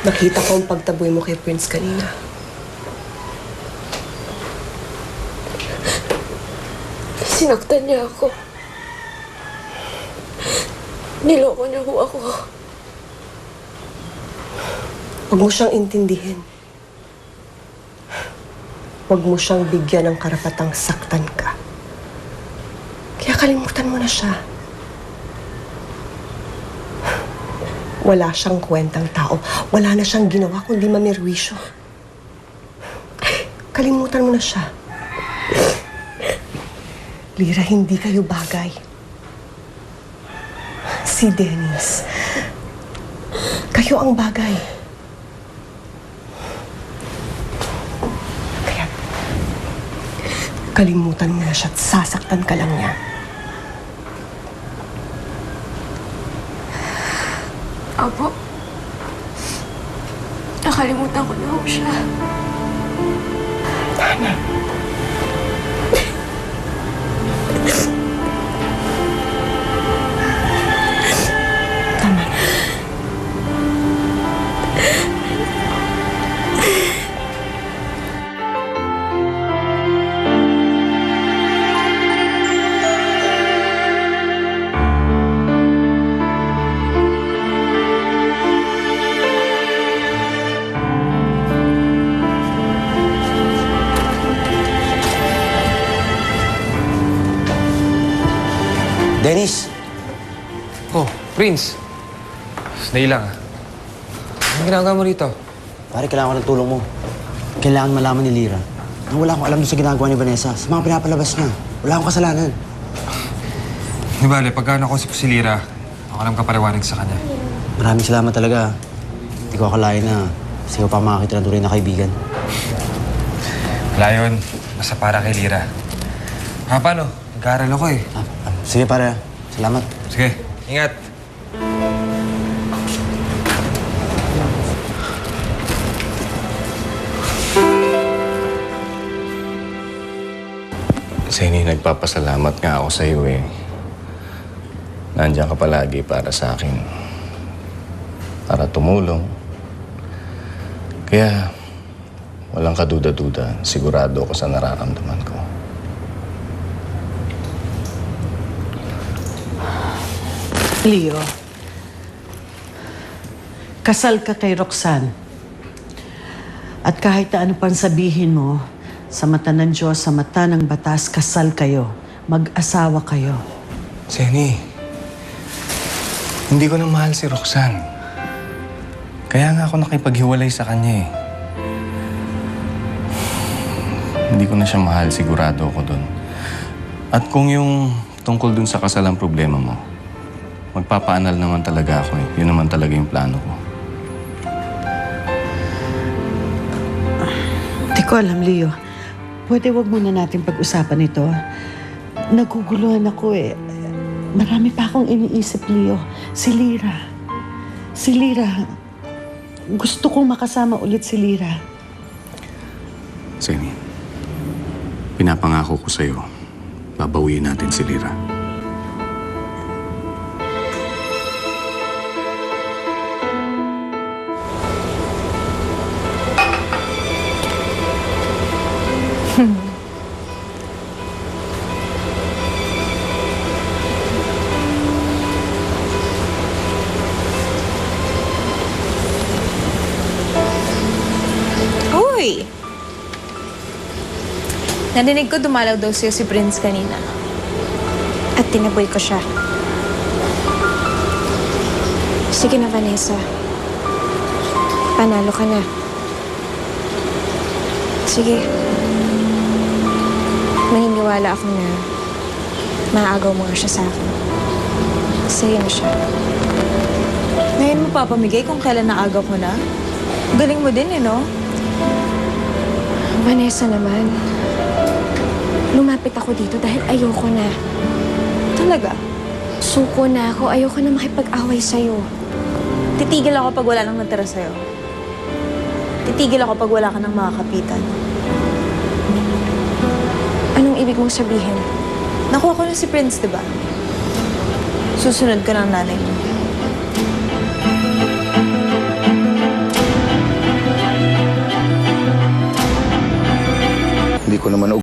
Nakita ko ang pagtaboy mo kay Prince kanina. Sinaktan niya ako. Niloko niya ho ako. Huwag mo siyang intindihin. Huwag mo siyang bigyan ng karapatang saktan ka. Kaya kalimutan mo na siya. Wala siyang kwentang tao. Wala na siyang ginawa kundi mamirwisyo. Kalimutan mo na siya. Lira, hindi kayo bagay. Si Dennis. Kayo ang bagay. Kaya, kalimutan mo na siya at sasaktan ka lang niya. Apo, nakalimutan ko na ho siya. Tama. Tama. Dennis! Oh, Prince. Sandali lang, Anong ginagawa mo rito? Pare, kailangan ko ng tulong mo. Kailangan malaman ni Lira na wala akong alam doon sa ginagawa ni Vanessa, sa mga pinapalabas niya. Wala akong kasalanan. Di bale, pagka nakusip si Lira, ako lang kapaliwanag sa kanya. Maraming salamat talaga. Hindi ko akalain na sa'yo pa makakita ng tunay na kaibigan. Wala yun. Basta para kay Lira. Paano? Nag-aaral ako eh. Sige, pare. Salamat. Sige, ingat. Zeni, nagpapasalamat nga ako sa iyo eh. Nandiyan ka palagi para sa akin. Para tumulong. Kaya, walang kaduda-duda. Sigurado ako sa nararamdaman ko. Leo, kasal ka kay Roxanne. At kahit na ano pang sabihin mo, sa mata ng Diyos, sa mata ng batas, kasal kayo. Mag-asawa kayo. Zeni, hindi ko na mahal si Roxanne. Kaya nga ako nakipaghiwalay sa kanya eh. Hindi ko na siya mahal, sigurado ako dun. At kung yung tungkol dun sa kasal ang problema mo, magpapaanal naman talaga ako eh. Yun naman talaga yung plano ko. Di ko alam, Leo. Pwede wag muna natin pag-usapan ito. Naguguluhan ako eh. Marami pa akong iniisip, Leo. Si Lira. Si Lira. Gusto kong makasama ulit si Lira. Zeni, pinapangako ko sa'yo, babawiin natin si Lira. Uy! Narinig ko dumalaw daw sa'yo si Prince kanina. At tinaboy ko siya. Sige na, Vanessa. Panalo ka na. Sige. Naniniwala ako na maagaw mo nga siya sa akin. Sa'yo na siya. Ngayon mo papamigay kung kailan naagaw ko na? Galing mo din eh, no? Vanessa naman. Lumapit ako dito dahil ayoko na. Talaga? Suko na ako. Ayoko na makipag-away sa'yo. Titigil ako pag wala nang natira sa'yo. Titigil ako pag wala ka nang makakapitan. Anong ibig mong sabihin? Nakuha ko na si Prince, di ba? Susunod ko ng nanay mo. ko naman